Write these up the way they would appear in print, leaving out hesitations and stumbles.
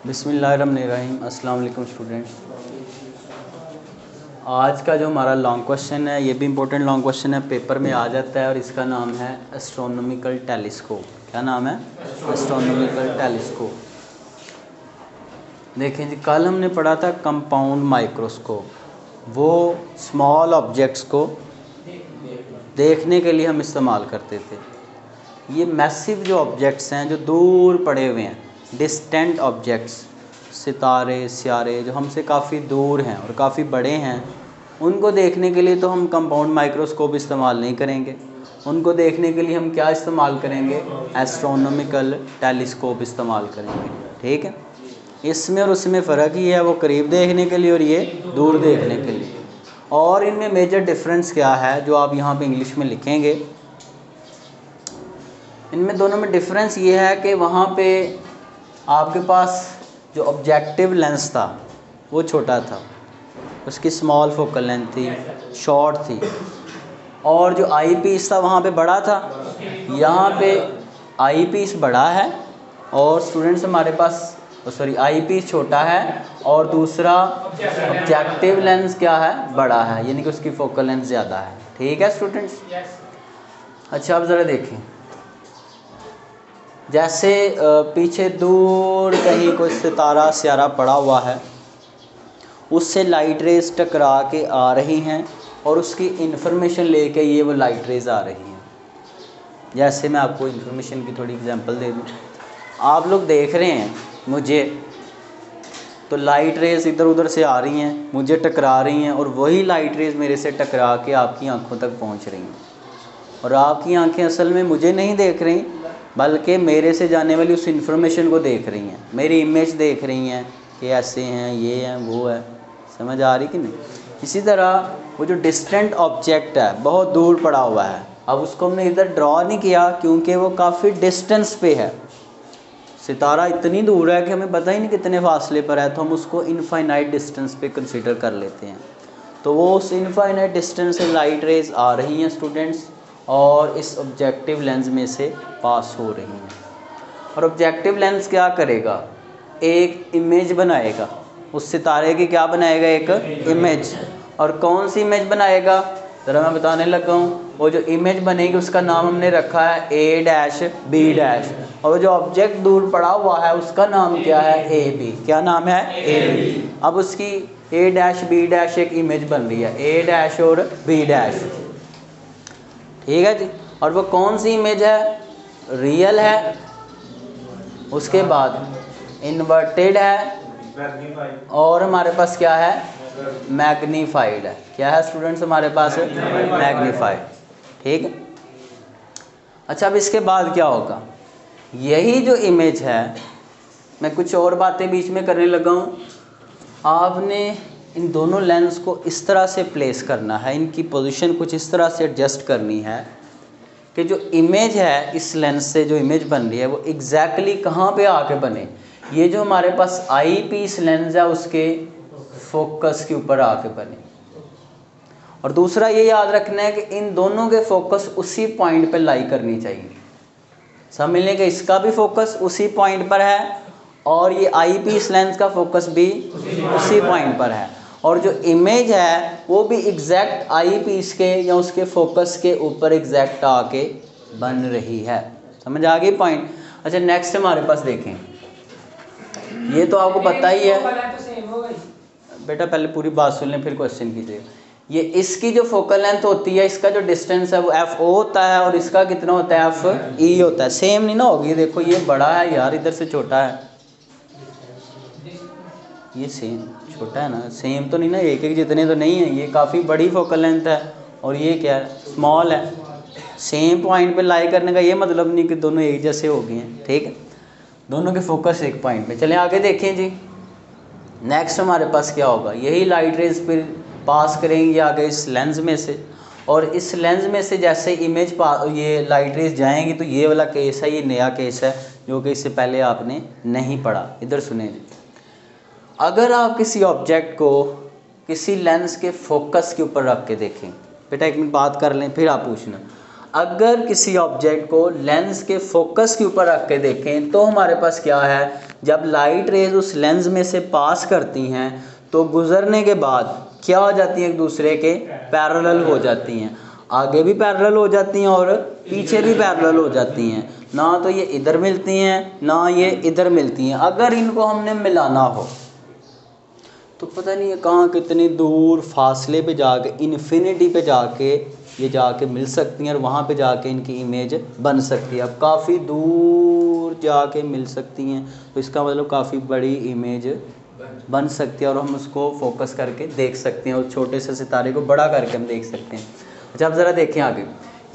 बिस्मिल्लाहिर्रहमानिर्रहीम। अस्सलाम वालेकुम स्टूडेंट्स। आज का जो हमारा लॉन्ग क्वेश्चन है, ये भी इम्पोर्टेंट लॉन्ग क्वेश्चन है, पेपर में आ जाता है और इसका नाम है एस्ट्रोनॉमिकल टेलीस्कोप। क्या नाम है? Astronomical telescope. देखें जी, कल हमने पढ़ा था कंपाउंड माइक्रोस्कोप। वो स्मॉल ऑब्जेक्ट्स को देखने के लिए हम इस्तेमाल करते थे। ये मैसिव जो ऑब्जेक्ट्स हैं, जो दूर पड़े हुए हैं, डिस्टेंट ऑब्जेक्ट्स, सितारे स्यारे जो हमसे काफ़ी दूर हैं और काफ़ी बड़े हैं, उनको देखने के लिए तो हम कंपाउंड माइक्रोस्कोप इस्तेमाल नहीं करेंगे। उनको देखने के लिए हम क्या इस्तेमाल करेंगे? एस्ट्रोनॉमिकल टेलीस्कोप इस्तेमाल करेंगे। ठीक है, इसमें और उसमें फ़र्क ही है, वो करीब देखने के लिए और ये दूर देखने के लिए। और इनमें मेजर डिफरेंस क्या है जो आप यहाँ पे इंग्लिश में लिखेंगे? इनमें दोनों में डिफरेंस ये है कि वहाँ पे आपके पास जो ऑब्जेक्टिव लेंस था वो छोटा था, उसकी स्मॉल फोकल लेंथ थी, शॉर्ट थी, और जो आई पीस था वहाँ पे बड़ा था। यहाँ पे आई पीस बड़ा है और स्टूडेंट्स हमारे पास आई पीस छोटा है और दूसरा ऑब्जेक्टिव लेंस क्या है? बड़ा है, यानी कि उसकी फोकल लेंथ ज़्यादा है। ठीक है स्टूडेंट्स? अच्छा, अब ज़रा देखें, जैसे पीछे दूर कहीं कोई सितारा स्यारा पड़ा हुआ है, उससे लाइट रेज टकरा के आ रही हैं और उसकी इन्फॉर्मेशन लेके ये वो लाइट रेज आ रही हैं। जैसे मैं आपको इन्फॉर्मेशन की थोड़ी एग्जांपल दे दूँ, आप लोग देख रहे हैं मुझे, तो लाइट रेज इधर उधर से आ रही हैं, मुझे टकरा रही हैं, और वही लाइट रेज मेरे से टकरा के आपकी आंखों तक पहुंच रही हैं। और आपकी आंखें असल में मुझे नहीं देख रही, बल्कि मेरे से जाने वाली उस इन्फॉर्मेशन को देख रही हैं, मेरी इमेज देख रही हैं कि ऐसे हैं, ये हैं, वो है। समझ आ रही कि नहीं? इसी तरह वो जो डिस्टेंट ऑब्जेक्ट है, बहुत दूर पड़ा हुआ है, अब उसको हमने इधर ड्रॉ नहीं किया क्योंकि वो काफ़ी डिस्टेंस पे है। सितारा इतनी दूर है कि हमें पता ही नहीं कितने फासले पर है, तो हम उसको इनफाइनाइट डिस्टेंस पे कंसीडर कर लेते हैं। तो वो उस इनफाइनाइट डिस्टेंस से लाइट रेज आ रही हैं स्टूडेंट्स, और इस ऑब्जेक्टिव लेंस में से पास हो रही हैं। और ऑब्जेक्टिव लेंस क्या करेगा? एक इमेज बनाएगा, उस सितारे की क्या बनाएगा? एक इमेज। और कौन सी इमेज बनाएगा? ज़रा मैं बताने लगा हूँ। वो जो इमेज बनेगी उसका नाम हमने रखा है A-B-, और जो ऑब्जेक्ट दूर पड़ा हुआ है उसका नाम क्या है? AB। क्या नाम है? AB। अब उसकी A-B- एक इमेज बन रही है, A- और B-। ठीक है जी। और वो कौन सी इमेज है? रियल है, उसके बाद इन्वर्टेड है, और हमारे पास क्या है? मैग्नीफाइड है। क्या है स्टूडेंट्स हमारे पास? मैग्नीफाइड। ठीक है। अच्छा, अब इसके बाद क्या होगा? यही जो इमेज है, मैं कुछ और बातें बीच में करने लगा हूँ। आपने इन दोनों लेंस को इस तरह से प्लेस करना है, इनकी पोजीशन कुछ इस तरह से एडजस्ट करनी है कि जो इमेज है, इस लेंस से जो इमेज बन रही है वो एग्जैक्टली कहाँ पे आके बने? ये जो हमारे पास आई पीस लेंस है उसके फोकस के ऊपर आके बने। और दूसरा ये याद रखना है कि इन दोनों के फोकस उसी पॉइंट पे लाई करनी चाहिए। समझ लें कि इसका भी फोकस उसी पॉइंट पर है और ये आई पीस लेंस का फोकस भी उसी पॉइंट पर है, और जो इमेज है वो भी एग्जैक्ट आई पीस के या उसके फोकस के ऊपर एग्जैक्ट आके बन रही है। समझ आ गई पॉइंट? अच्छा, नेक्स्ट हमारे पास देखें, ये तो आपको पता ही है बेटा, पहले पूरी बात सुन लें फिर क्वेश्चन कीजिएगा। ये इसकी जो फोकल लेंथ होती है, इसका जो डिस्टेंस है वो FO होता है, और इसका कितना होता है? FE होता है। सेम नहीं ना होगी? देखो ये बड़ा है यार, इधर से छोटा है, ये सेम छोटा है ना, सेम तो नहीं ना, एक एक जितने तो नहीं है। ये काफ़ी बड़ी फोकल लेंथ है और ये क्या है? स्मॉल है। सेम पॉइंट पे लाई करने का ये मतलब नहीं कि दोनों एक जैसे हो गए हैं। ठीक है, दोनों के फोकस एक पॉइंट पे। चलें आगे देखें जी। नेक्स्ट हमारे पास क्या होगा? यही लाइट रेज फिर पास करेंगे आगे इस लेंस में से, और इस लेंस में से जैसे इमेज ये लाइट रेज जाएंगी, तो ये वाला केस है, ये नया केस है जो कि इससे पहले आपने नहीं पढ़ा। इधर सुने जी, अगर आप किसी ऑब्जेक्ट को किसी लेंस के फोकस के ऊपर रख के देखें, बेटा एक मिनट बात कर लें फिर आप पूछना। अगर किसी ऑब्जेक्ट को लेंस के फोकस के ऊपर रख के देखें तो हमारे पास क्या है, जब लाइट रेज उस लेंस में से पास करती हैं तो गुजरने के बाद क्या हो जाती हैं, एक दूसरे के पैरेलल हो जाती हैं, आगे भी पैरेलल हो जाती हैं और पीछे भी पैरेलल हो जाती हैं। ना तो ये इधर मिलती हैं ना ये इधर मिलती हैं। अगर इनको हमने मिलाना हो तो पता नहीं है कहाँ कितनी दूर फासले पे जाके, इन्फिनिटी पे जाके ये जाके मिल सकती हैं और वहाँ पे जाके इनकी इमेज बन सकती है। अब काफ़ी दूर जाके मिल सकती हैं तो इसका मतलब काफ़ी बड़ी इमेज बन सकती है और हम उसको फोकस करके देख सकते हैं और छोटे से सितारे को बड़ा करके हम देख सकते हैं। अच्छा, अब ज़रा देखें आगे,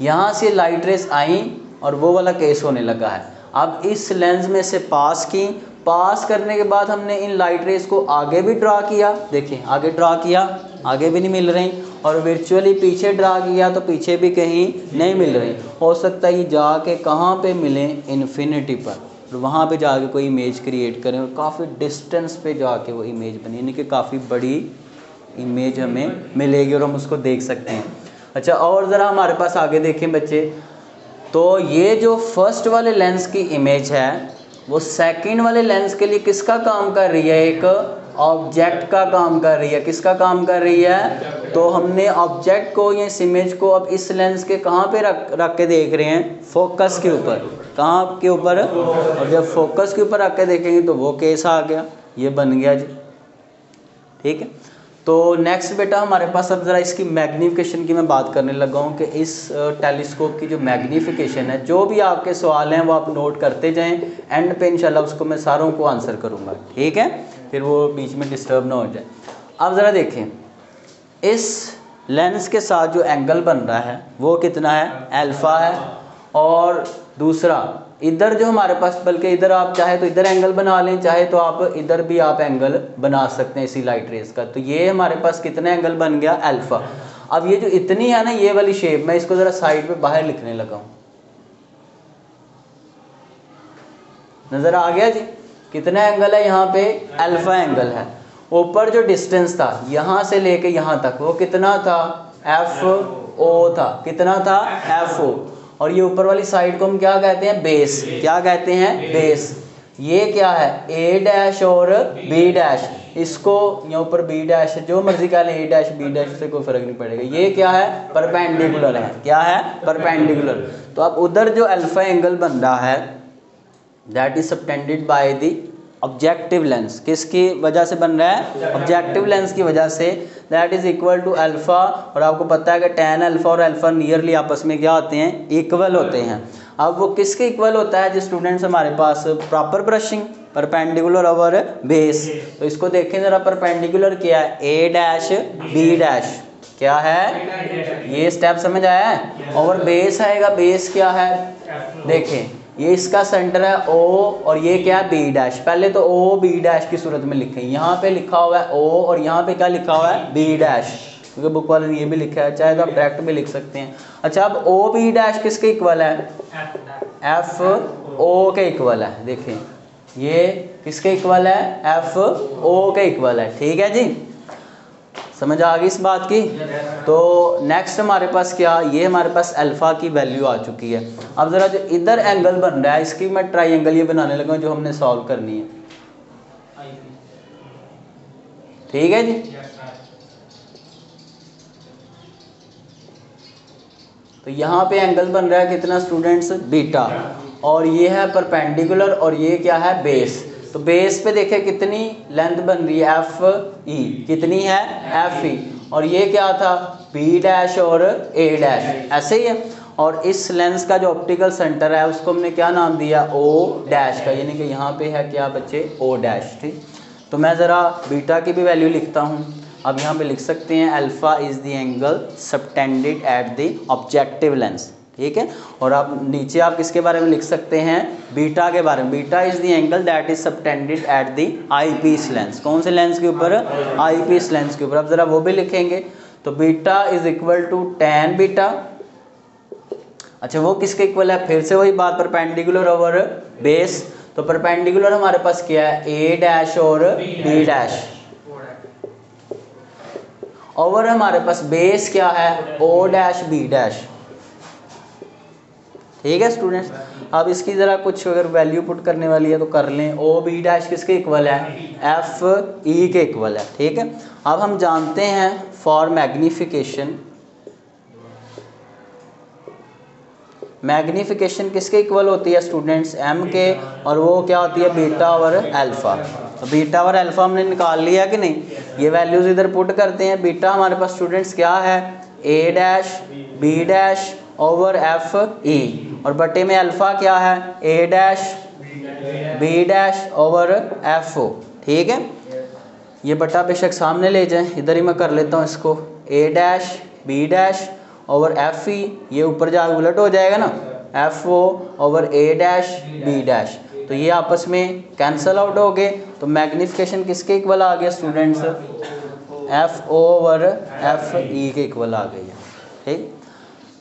यहाँ से लाइट रेस आई और वो वाला केस होने लगा है। अब इस लेंस में से पास की, पास करने के बाद हमने इन लाइट रेस को आगे भी ड्रा किया, देखिए आगे ड्रा किया, आगे भी नहीं मिल रही, और वर्चुअली पीछे ड्रा किया तो पीछे भी कहीं नहीं मिल रही। हो सकता है ये जाके कहाँ पे मिले, इन्फिनिटी पर, और वहाँ पे जाके कोई इमेज क्रिएट करें और काफ़ी डिस्टेंस पे जाके वो इमेज बने, यानी कि काफ़ी बड़ी इमेज हमें मिलेगी और हम उसको देख सकते हैं। अच्छा, और ज़रा हमारे पास आगे देखें बच्चे, तो ये जो फर्स्ट वाले लेंस की इमेज है वो सेकंड वाले लेंस के लिए किसका काम कर रही है, एक ऑब्जेक्ट का काम कर रही है। किसका काम कर रही है, तो हमने ऑब्जेक्ट को, ये इस इमेज को अब इस लेंस के कहाँ पे रख के देख रहे हैं, फोकस के ऊपर। कहाँ के ऊपर, और जब फोकस के ऊपर रख के देखेंगे तो वो केस आ गया, ये बन गया जी। ठीक है, तो नेक्स्ट बेटा हमारे पास अब ज़रा इसकी मैग्नीफिकेशन की मैं बात करने लगा हूँ कि इस टेलीस्कोप की जो मैग्नीफिकेशन है, जो भी आपके सवाल हैं वो आप नोट करते जाएं, एंड पे इंशाल्लाह उसको मैं सारों को आंसर करूँगा। ठीक है, फिर वो बीच में डिस्टर्ब ना हो जाए। अब ज़रा देखें, इस लेंस के साथ जो एंगल बन रहा है वो कितना है, अल्फ़ा है, और दूसरा इधर जो हमारे पास, बल्कि इधर आप चाहे तो इधर एंगल बना लें, चाहे तो आप इधर भी आप एंगल बना सकते हैं इसी लाइट रेस का। तो ये हमारे पास कितना एंगल बन गया, अल्फ़ा। अब ये जो इतनी है ना, ये वाली शेप, मैं इसको ज़रा साइड पे बाहर लिखने लगा हूँ, नज़र आ गया जी, कितना एंगल है यहाँ पे, अल्फ़ा एंगल है। ऊपर जो डिस्टेंस था यहाँ से लेके यहाँ तक वो कितना था, FO था, कितना था, FO। और ये ऊपर वाली साइड को हम क्या कहते हैं, बेस। क्या कहते हैं, बेस। ये क्या है, A डैश और B डैश, इसको यहाँ ऊपर B डैश, जो मर्जी कह लें, A डैश B डैश से कोई फर्क नहीं पड़ेगा। ये क्या है, परपेंडिकुलर है। क्या है, परपेंडिकुलर। तो अब उधर जो अल्फा एंगल बन रहा है that is subtended by the objective lens, किसकी वजह से बन रहा है, ऑब्जेक्टिव लेंस की वजह से, that is equal to alpha. और आपको पता है कि tan अल्फा और अल्फा नियरली आपस में क्या होते हैं, इक्वल होते हैं। अब वो किसके इक्वल होता है, जो स्टूडेंट्स हमारे पास proper brushing, perpendicular over base. तो इसको देखें जरा, परपेंडिकुलर क्या है, A डैश B डैश, क्या है, ये स्टेप समझ आया है। ओवर बेस आएगा, बेस क्या है, देखें ये इसका सेंटर है O और ये क्या है, B डैश। पहले तो O B डैश की सूरत में लिखें, यहाँ पे लिखा हुआ है O और यहाँ पे क्या लिखा हुआ है, B डैश, क्योंकि बुक वाले ने ये भी लिखा है, चाहे तो आप डायरेक्ट भी लिख सकते हैं। अच्छा, अब O B डैश किसके इक्वल है, FO के इक्वल है। देखें ये किसके इक्वल है, FO के इक्वल है। ठीक है जी, समझ आ गई इस बात की। तो नेक्स्ट हमारे पास क्या, ये हमारे पास अल्फ़ा की वैल्यू आ चुकी है। अब ज़रा जो इधर एंगल बन रहा है, इसकी मैं ट्रायंगल ये बनाने लगा जो हमने सॉल्व करनी है। ठीक है जी, तो यहाँ पे एंगल बन रहा है कितना स्टूडेंट्स, बीटा, और ये है परपेंडिकुलर और ये क्या है, बेस। तो बेस पे देखे कितनी लेंथ बन रही है, FE, कितनी है, FE, और ये क्या था, B डैश और A डैश, ऐसे ही है। और इस लेंस का जो ऑप्टिकल सेंटर है उसको हमने क्या नाम दिया, O डैश का, यानी कि यहाँ पे है क्या बच्चे, O डैश। ठीक, तो मैं ज़रा बीटा की भी वैल्यू लिखता हूँ। अब यहाँ पे लिख सकते हैं alpha is the angle subtended at the objective lens. ठीक है, और आप नीचे आप किसके बारे में लिख सकते हैं, बीटा के बारे में। Beta is the angle that is subtended at the eyepiece lens. कौन से लेंस के ऊपर, आई पीस लेंस के ऊपर। अब ज़रा वो भी लिखेंगे, तो beta is equal to tan beta. अच्छा, वो किसके इक्वल है, फिर से वही बात, परपेंडिकुलर ओवर बेस। तो परपेंडिकुलर हमारे पास क्या है, A डैश और B डैश, ओवर हमारे पास बेस क्या है, O डैश B डैश। ठीक है स्टूडेंट्स। अब इसकी ज़रा कुछ अगर वैल्यू पुट करने वाली है तो कर लें। ओ बी डैश किसके इक्वल है, एफ ई के इक्वल है, ठीक है। अब हम जानते हैं फॉर मैग्नीफिकेशन, मैग्नीफिकेशन किसके इक्वल होती है स्टूडेंट्स, एम के, और वो क्या होती है बीटा और अल्फ़ा। तो बीटा और अल्फ़ा हमने निकाल लिया कि नहीं, ये वैल्यूज़ इधर पुट करते हैं। बीटा हमारे पास स्टूडेंट्स क्या है, A dash B dash over F E, और बटे में अल्फ़ा क्या है, A dash B dash over F O, ठीक है। ये बटा बेशक सामने ले जाएं, इधर ही मैं कर लेता हूँ इसको, A dash B dash over F E, ये ऊपर जा उलट हो जाएगा ना, F O over A dash B dash, तो ये आपस में कैंसल आउट हो गए। तो मैग्नीफिकेशन किसके इक्वल आ गया students, F O over F E के इक्वल आ गई है, ठीक।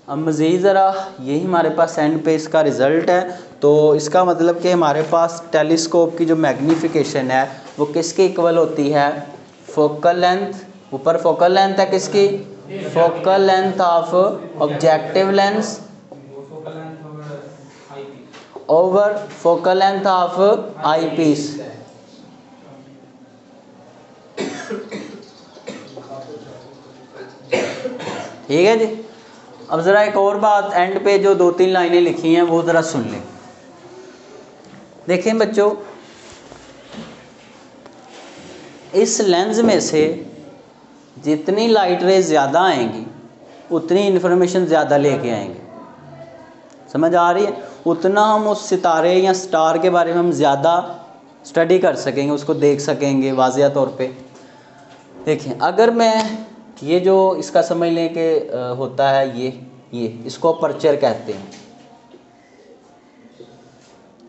अब मज़ीद ज़रा यही हमारे पास एंड पे इसका रिज़ल्ट है। तो इसका मतलब कि हमारे पास टेलीस्कोप की जो मैग्नीफिकेशन है वो किसके इक्वल होती है, फोकल लेंथ, ऊपर फोकल लेंथ है किसकी, focal length of objective lens over focal length of eyepiece. ठीक है जी। अब ज़रा एक और बात, एंड पे जो 2-3 लाइनें लिखी हैं वो ज़रा सुन लें। देखें बच्चों, इस लेंस में से जितनी लाइट रेज ज़्यादा आएंगी उतनी इन्फॉर्मेशन ज़्यादा लेके आएंगे, समझ आ रही है, उतना हम उस सितारे या स्टार के बारे में हम ज़्यादा स्टडी कर सकेंगे, उसको देख सकेंगे वाज़िया तौर पे। देखें, अगर मैं ये जो इसका समझ लें कि होता है ये इसको अपर्चर कहते हैं।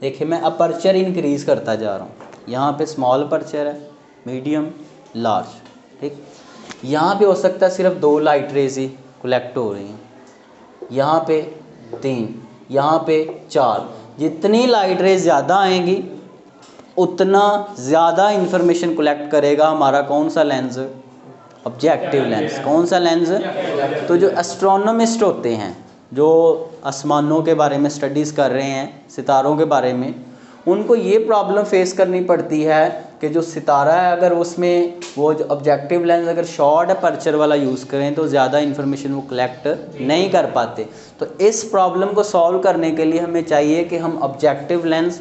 देखिए मैं अपर्चर इंक्रीज़ करता जा रहा हूँ, यहाँ पे स्मॉल अपर्चर है, मीडियम, लार्ज, ठीक। यहाँ पे हो सकता है सिर्फ 2 लाइट रेज ही कलेक्ट हो रही हैं, यहाँ पे 3, यहाँ पे 4। जितनी लाइट रेज ज़्यादा आएंगी उतना ज़्यादा इंफॉर्मेशन कलेक्ट करेगा हमारा कौन सा लेंस, ऑब्जेक्टिव लेंस। कौन सा लेंस, तो जो एस्ट्रोनॉमिस्ट होते हैं, जो आसमानों के बारे में स्टडीज़ कर रहे हैं, सितारों के बारे में, उनको ये प्रॉब्लम फेस करनी पड़ती है कि जो सितारा है अगर उसमें वो जो ऑब्जेक्टिव लेंस अगर शॉर्ट अपर्चर वाला यूज़ करें तो ज़्यादा इन्फॉर्मेशन वो कलेक्ट नहीं कर पाते। तो इस प्रॉब्लम को सॉल्व करने के लिए हमें चाहिए कि हम ऑब्जेक्टिव लेंस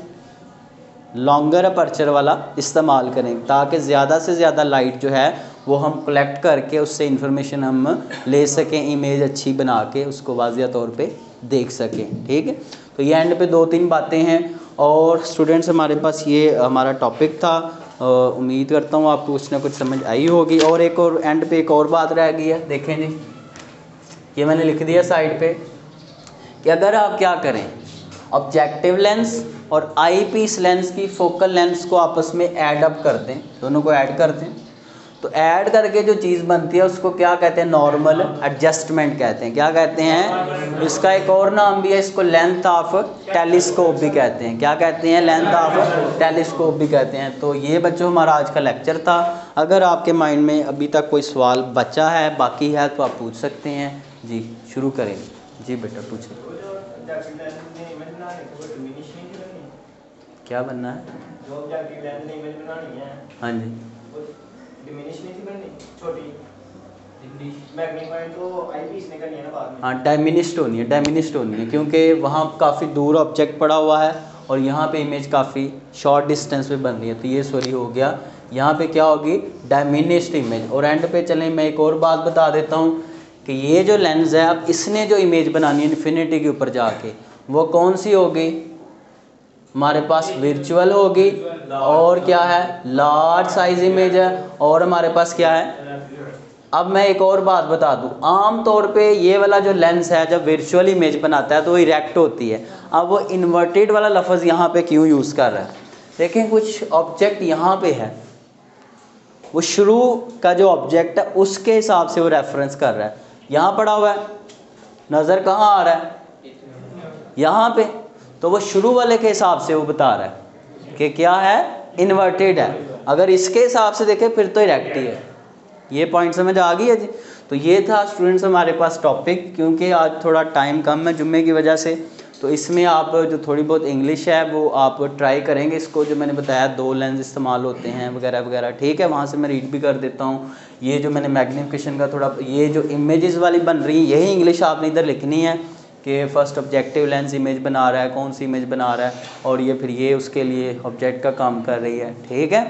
लॉन्गर अपर्चर वाला इस्तेमाल करें, ताकि ज़्यादा से ज़्यादा लाइट जो है वो हम कलेक्ट करके उससे इंफॉर्मेशन हम ले सकें, इमेज अच्छी बना के उसको वाज़िया तौर पे देख सकें, ठीक है। तो ये एंड पे 2-3 बातें हैं। और स्टूडेंट्स हमारे पास ये हमारा टॉपिक था, उम्मीद करता हूँ आपको कुछ ना कुछ समझ आई होगी। और एक और एंड पे एक और बात रह गई है, देखें जी, ये मैंने लिख दिया साइड पे कि अगर आप क्या करें, ऑब्जेक्टिव लेंस और आई पीस लेंस की फोकल लेंस को आपस में ऐड अप कर दें, दोनों को ऐड कर दें, तो ऐड करके जो चीज़ बनती है उसको क्या कहते हैं, नॉर्मल एडजस्टमेंट कहते हैं। क्या कहते हैं, इसका एक और नाम भी है, इसको लेंथ ऑफ टेलीस्कोप भी कहते हैं। क्या कहते हैं, लेंथ ऑफ टेलीस्कोप भी कहते हैं। तो ये बच्चों हमारा आज का लेक्चर था। अगर आपके माइंड में अभी तक कोई सवाल बचा है, बाकी है, तो आप पूछ सकते हैं। जी शुरू करेंगे। जी बेटा पूछिए। क्या बनना है, हाँ जी, हाँ डायमिनिस्ट होनी है, क्योंकि वहाँ काफ़ी दूर ऑब्जेक्ट पड़ा हुआ है और यहाँ पे इमेज काफ़ी शॉर्ट डिस्टेंस पे बन रही है, तो ये सॉरी हो गया, यहाँ पे क्या होगी, डायमिनिस्ट इमेज। और एंड पे चलें, मैं एक और बात बता देता हूँ कि ये जो लेंस है, अब इसने जो इमेज बनानी है इन्फिनिटी के ऊपर जाके, वो कौन सी होगी, हमारे पास वर्चुअल होगी, और क्या है, लार्ज साइज इमेज है, और हमारे पास क्या है। अब मैं एक और बात बता दूं, आम तौर पे ये वाला जो लेंस है जब वर्चुअल इमेज बनाता है तो वो इरेक्ट होती है। अब वो इन्वर्टेड वाला लफ्ज़ यहाँ पे क्यों यूज़ कर रहा है, देखें कुछ ऑब्जेक्ट यहाँ पे है, वो शुरू का जो ऑब्जेक्ट है उसके हिसाब से वो रेफरेंस कर रहा है। यहाँ पड़ा हुआ है, नज़र कहाँ आ रहा है, यहाँ पे, तो वो शुरू वाले के हिसाब से वो बता रहा है कि क्या है, इन्वर्टेड है। अगर इसके हिसाब से देखें फिर तो इरेक्ट ही है। ये पॉइंट समझ आ गई है जी। तो ये था स्टूडेंट्स हमारे पास टॉपिक, क्योंकि आज थोड़ा टाइम कम है जुम्मे की वजह से, तो इसमें आप जो थोड़ी बहुत इंग्लिश है वो आप ट्राई करेंगे इसको, जो मैंने बताया 2 लेंस इस्तेमाल होते हैं वगैरह वगैरह, ठीक है। वहाँ से मैं रीड भी कर देता हूँ। ये जो मैंने मैग्नीफिकेशन का थोड़ा, ये जो इमेजेस वाली बन रही है यही इंग्लिश आपने इधर लिखनी है कि फर्स्ट ऑब्जेक्टिव लेंस इमेज बना रहा है, कौन सी इमेज बना रहा है, और ये फिर ये उसके लिए ऑब्जेक्ट का काम कर रही है, ठीक है।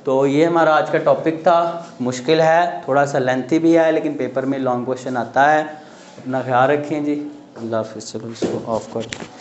तो ये हमारा आज का टॉपिक था। मुश्किल है, थोड़ा सा लेंथी भी है, लेकिन पेपर में लॉन्ग क्वेश्चन आता है। अपना ख्याल रखें जी। अल्लाह हाफ़िज़। चलो इसको ऑफ कर।